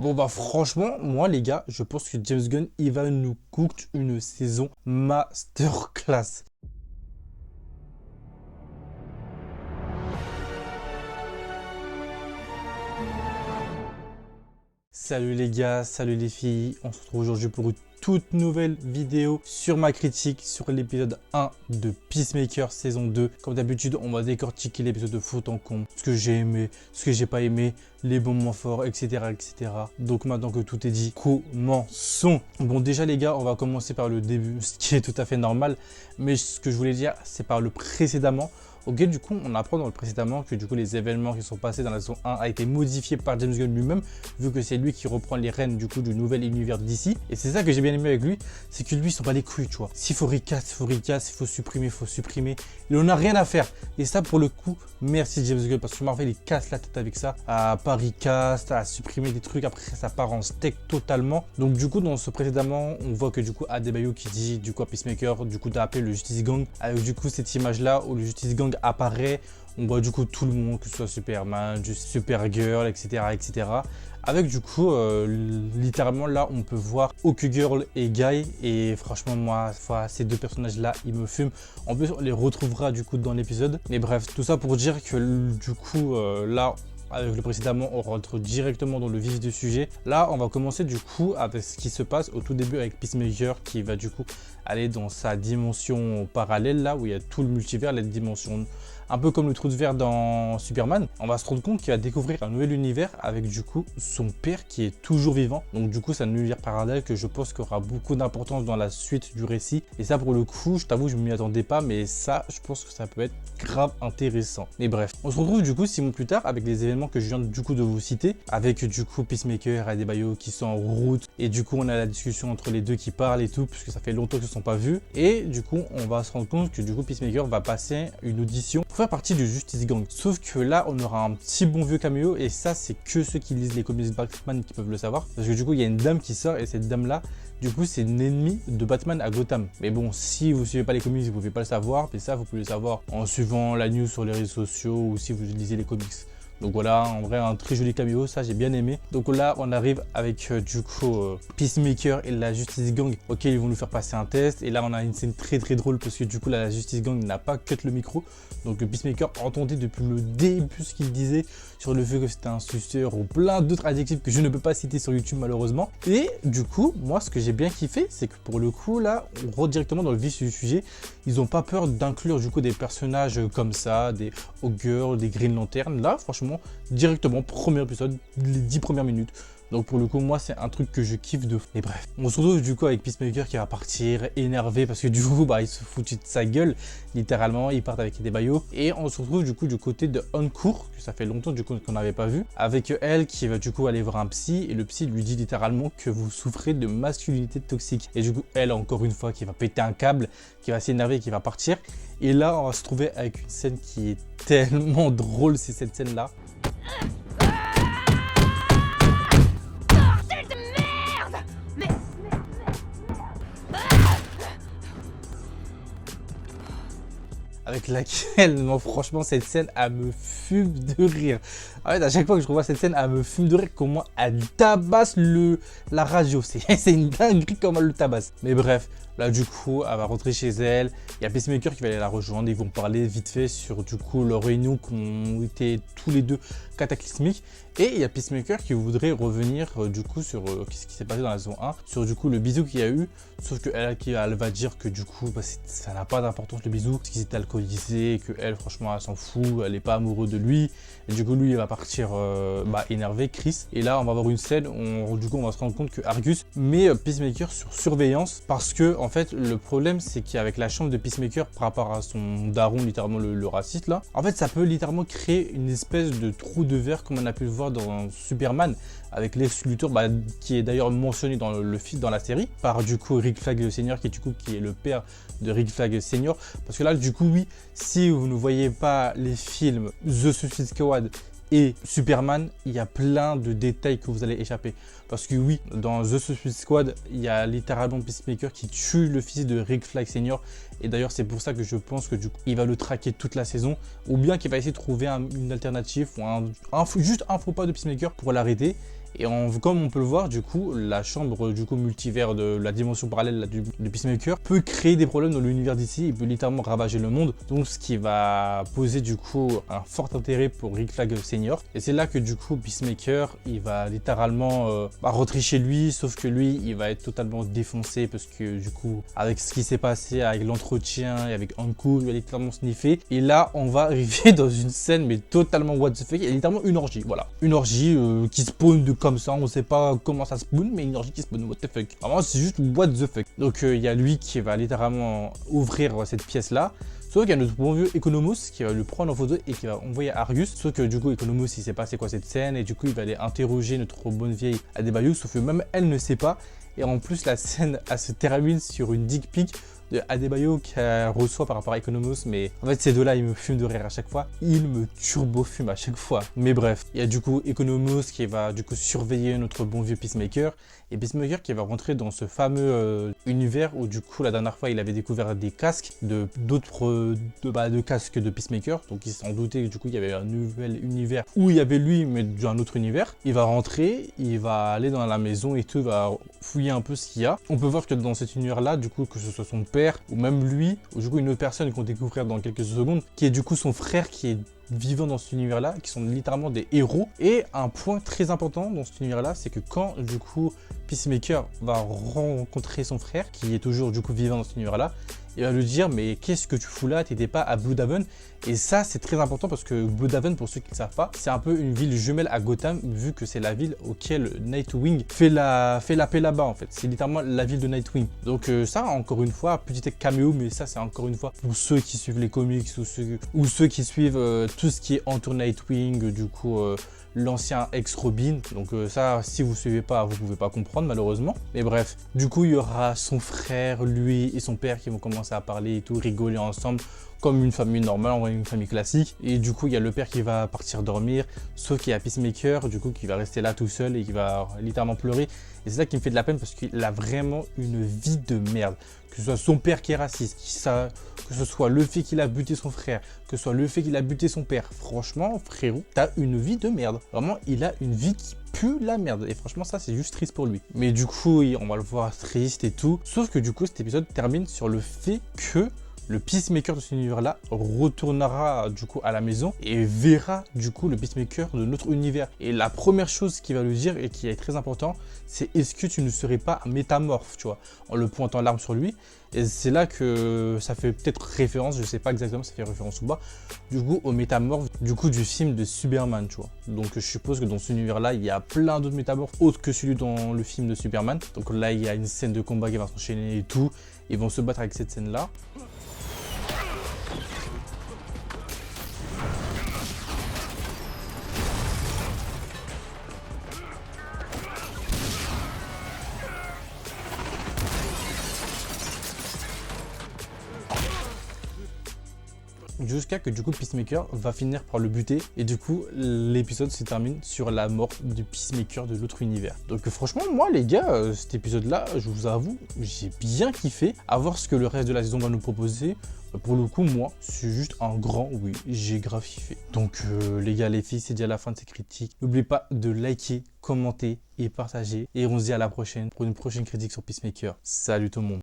Bon bah franchement, moi les gars, je pense que James Gunn, il va nous cook une saison masterclass. Salut les gars, salut les filles, on se retrouve aujourd'hui pour une toute nouvelle vidéo sur ma critique sur l'épisode 1 de Peacemaker saison 2. Comme d'habitude, on va décortiquer l'épisode de fond en comble, ce que j'ai aimé, ce que j'ai pas aimé, les bons moments forts, etc., etc. Donc maintenant que tout est dit, commençons. Bon déjà les gars, on va commencer par le début, ce qui est tout à fait normal, mais ce que je voulais dire, c'est par le précédemment. Ok, du coup, on apprend dans le précédemment que du coup les événements qui sont passés dans la saison 1 a été modifiés par James Gunn lui-même, vu que c'est lui qui reprend les rênes du coup du nouvel univers d'ici. Et c'est ça que j'ai bien aimé avec lui, c'est que lui il s'en bat les couilles, tu vois. S'il faut recast, il faut recast, s'il faut supprimer, il faut supprimer. Il en a rien à faire. Et ça pour le coup, merci James Gunn, parce que Marvel il casse la tête avec ça, à pas recast, à supprimer des trucs, après ça part en steak totalement. Donc du coup dans ce précédemment, on voit que du coup Adebayo qui dit du coup à Peacemaker, du coup d'appeler le Justice Gang, avec du coup cette image là où le Justice Gang apparaît, on voit du coup tout le monde, que ce soit Superman, Supergirl, etc., etc. Avec du coup, littéralement là, on peut voir Hawkgirl et Guy. Et franchement, moi, ces deux personnages-là, ils me fument. En plus, on les retrouvera du coup dans l'épisode. Mais bref, tout ça pour dire que du coup, là, avec le précédemment, on rentre directement dans le vif du sujet. Là, on va commencer du coup avec ce qui se passe au tout début avec Peacemaker qui va du coup aller dans sa dimension parallèle, là où il y a tout le multivers, la dimension un peu comme le trou de verre dans Superman. On va se rendre compte qu'il va découvrir un nouvel univers avec du coup son père qui est toujours vivant. Donc du coup, c'est un univers parallèle que je pense qu'il aura beaucoup d'importance dans la suite du récit. Et ça, pour le coup, je t'avoue, je ne m'y attendais pas, mais ça, je pense que ça peut être grave intéressant. Mais bref, on se retrouve du coup 6 mois plus tard avec les événements que je viens du coup de vous citer, avec du coup Peacemaker et Adebayo qui sont en route. Et du coup, on a la discussion entre les deux qui parlent et tout, puisque ça fait longtemps qu'ils ne se sont pas vus. Et du coup, on va se rendre compte que du coup, Peacemaker va passer une audition pour faire partie du Justice Gang. Sauf que là, on aura un petit bon vieux caméo, et ça, c'est que ceux qui lisent les comics Batman qui peuvent le savoir. Parce que du coup, il y a une dame qui sort, et cette dame-là, du coup, c'est une ennemie de Batman à Gotham. Mais bon, si vous ne suivez pas les comics, vous ne pouvez pas le savoir. Mais ça, vous pouvez le savoir en suivant la news sur les réseaux sociaux ou si vous lisez les comics. Donc voilà, en vrai, un très joli caméo, ça j'ai bien aimé. Donc là, on arrive avec du coup Peacemaker et la Justice Gang. Ok, ils vont nous faire passer un test. Et là, on a une scène très très drôle parce que du coup, la Justice Gang n'a pas cut le micro. Donc Peacemaker entendait depuis le début ce qu'il disait sur le fait que c'était un suceur ou plein d'autres adjectifs que je ne peux pas citer sur YouTube malheureusement. Et du coup, moi, ce que j'ai bien kiffé, c'est que pour le coup, là, on rentre directement dans le vif du sujet. Ils n'ont pas peur d'inclure du coup des personnages comme ça, des Hawkgirl, des Green Lantern. Là, franchement, directement, premier épisode, les 10 premières minutes. Donc pour le coup, moi, c'est un truc que je kiffe de fou. Et bref, on se retrouve du coup avec Peacemaker qui va partir énervé parce que du coup, bah, il se fout de sa gueule, littéralement. Ils partent avec Adebayo. Et on se retrouve du coup du côté de Hancourt, que ça fait longtemps du coup qu'on n'avait pas vu, avec elle qui va du coup aller voir un psy. Et le psy lui dit littéralement que vous souffrez de masculinité toxique. Et du coup, elle, encore une fois, qui va péter un câble, qui va s'énerver et qui va partir. Et là, on va se trouver avec une scène qui est tellement drôle, c'est cette scène-là. Avec laquelle, non, franchement, cette scène, elle me fume de rire. En fait, à chaque fois que je revois cette scène, elle me fume de rire. Comment elle tabasse la radio. C'est une dinguerie comment elle le tabasse. Mais bref, là, du coup, elle va rentrer chez elle. Il y a Peacemaker qui va aller la rejoindre. Ils vont parler vite fait sur, du coup, leur réunion qui ont été tous les deux cataclysmiques. Et il y a Peacemaker qui voudrait revenir, du coup, sur ce qui s'est passé dans la saison 1. Sur, du coup, le bisou qu'il y a eu. Sauf qu'elle elle va dire que, du coup, bah, ça n'a pas d'importance, le bisou. Parce qu'ils étaient alcoolisés, que elle, franchement, elle s'en fout. Elle n'est pas amoureuse de lui. Et du coup, lui, il va partir énervé, Chris. Et là, on va avoir une scène où, du coup, on va se rendre compte que Argus met Peacemaker sur surveillance. Parce que, en fait, le problème, c'est qu'avec la chambre de Peacemaker, par rapport à son daron, littéralement le raciste, là, en fait, ça peut littéralement créer une espèce de trou de verre, comme on a pu le voir dans Superman, avec Lex Luthor, qui est d'ailleurs mentionné dans dans la série, par du coup Rick Flag Senior, qui est le père de Rick Flag Senior. Parce que là, du coup, oui, si vous ne voyez pas les films The Suicide Squad et Superman, il y a plein de détails que vous allez échapper. Parce que oui, dans The Suicide Squad, il y a littéralement Peacemaker qui tue le fils de Rick Flag Senior. Et d'ailleurs, c'est pour ça que je pense que du coup, il va le traquer toute la saison. Ou bien qu'il va essayer de trouver une alternative ou juste un faux pas de Peacemaker pour l'arrêter. Et comme on peut le voir, du coup, la chambre du coup multivers de la dimension parallèle là, du Peacemaker peut créer des problèmes dans l'univers d'ici, il peut littéralement ravager le monde, donc ce qui va poser du coup un fort intérêt pour Rick Flag Senior. Et c'est là que du coup Peacemaker, il va littéralement rentrer chez lui, sauf que lui, il va être totalement défoncé parce que du coup, avec ce qui s'est passé, avec l'entretien et avec Hanko, il va littéralement sniffer. Et là, on va arriver dans une scène mais totalement what the fuck, il y a littéralement une orgie, voilà. Une orgie qui spawn de comme ça, on sait pas comment ça spawn, mais une orgie qui spawn, what the fuck. Vraiment, c'est juste what the fuck. Donc il y a lui qui va littéralement ouvrir cette pièce là. Sauf qu'il y a notre bon vieux Economos qui va le prendre en photo et qui va envoyer à Argus. Sauf que du coup, Economos, il sait pas c'est quoi cette scène. Et du coup, il va aller interroger notre bonne vieille Adebayo. Sauf que même elle ne sait pas. Et en plus, la scène, elle se termine sur une dick pic de Adebayo qu'elle reçoit par rapport à Economos. Mais en fait, ces deux-là, ils me fument de rire à chaque fois. Ils me turbo-fument à chaque fois. Mais bref, il y a du coup Economos qui va du coup surveiller notre bon vieux Peacemaker. Et Peacemaker qui va rentrer dans ce fameux univers où du coup la dernière fois il avait découvert des casques de casques de Peacemaker. Donc il s'en doutait que du coup il y avait un nouvel univers où il y avait lui mais d'un autre univers. Il va rentrer, il va aller dans la maison et tout, il va fouiller un peu ce qu'il y a. On peut voir que dans cet univers là, du coup que ce soit son père ou même lui, ou du coup une autre personne qu'on découvrir dans quelques secondes, qui est du coup son frère qui est vivant dans cet univers-là, qui sont littéralement des héros. Et un point très important dans cet univers-là, c'est que quand du coup Peacemaker va rencontrer son frère, qui est toujours du coup vivant dans cet univers-là, il va lui dire mais qu'est-ce que tu fous là, t'étais pas à Blüdhaven? Et ça c'est très important parce que Blüdhaven, pour ceux qui ne savent pas, c'est un peu une ville jumelle à Gotham, vu que c'est la ville auquel Nightwing fait la paix là-bas en fait. C'est littéralement la ville de Nightwing. Donc ça encore une fois, petit caméo, mais ça c'est encore une fois pour ceux qui suivent les comics ou ceux qui suivent tout ce qui est entoure Nightwing, du coup l'ancien ex-Robin. Donc ça, si vous suivez pas, vous pouvez pas comprendre malheureusement. Mais bref, du coup il y aura son frère, lui et son père qui vont commencer à parler et tout, rigoler ensemble comme une famille normale, une famille classique. Et du coup il y a le père qui va partir dormir, sauf qu'il y a Peacemaker du coup qui va rester là tout seul et qui va littéralement pleurer. Et c'est ça qui me fait de la peine parce qu'il a vraiment une vie de merde. Que ce soit son père qui est raciste, que ce soit le fait qu'il a buté son frère, que ce soit le fait qu'il a buté son père. Franchement, frérot, t'as une vie de merde. Vraiment, il a une vie qui pue la merde. Et franchement, ça, c'est juste triste pour lui. Mais du coup, on va le voir triste et tout. Sauf que du coup, cet épisode termine sur le fait que le Peacemaker de cet univers-là retournera du coup à la maison et verra du coup le Peacemaker de notre univers. Et la première chose qu'il va lui dire et qui est très important, c'est est-ce que tu ne serais pas un métamorphe, tu vois, en le pointant l'arme sur lui. Et c'est là que ça fait peut-être référence, je sais pas exactement si ça fait référence ou pas, du coup au métamorphe du coup du film de Superman, tu vois. Donc je suppose que dans cet univers-là, il y a plein d'autres métamorphes autres que celui dans le film de Superman. Donc là, il y a une scène de combat qui va s'enchaîner et tout. Ils vont se battre avec cette scène-là. Jusqu'à que du coup Peacemaker va finir par le buter et du coup l'épisode se termine sur la mort du Peacemaker de l'autre univers. Donc franchement moi les gars, cet épisode là je vous avoue j'ai bien kiffé. À voir ce que le reste de la saison va nous proposer. Pour le coup moi c'est juste un grand oui, j'ai grave kiffé. Donc les gars les filles, c'est déjà la fin de ces critiques. N'oubliez pas de liker, commenter et partager et on se dit à la prochaine pour une prochaine critique sur Peacemaker. Salut tout le monde.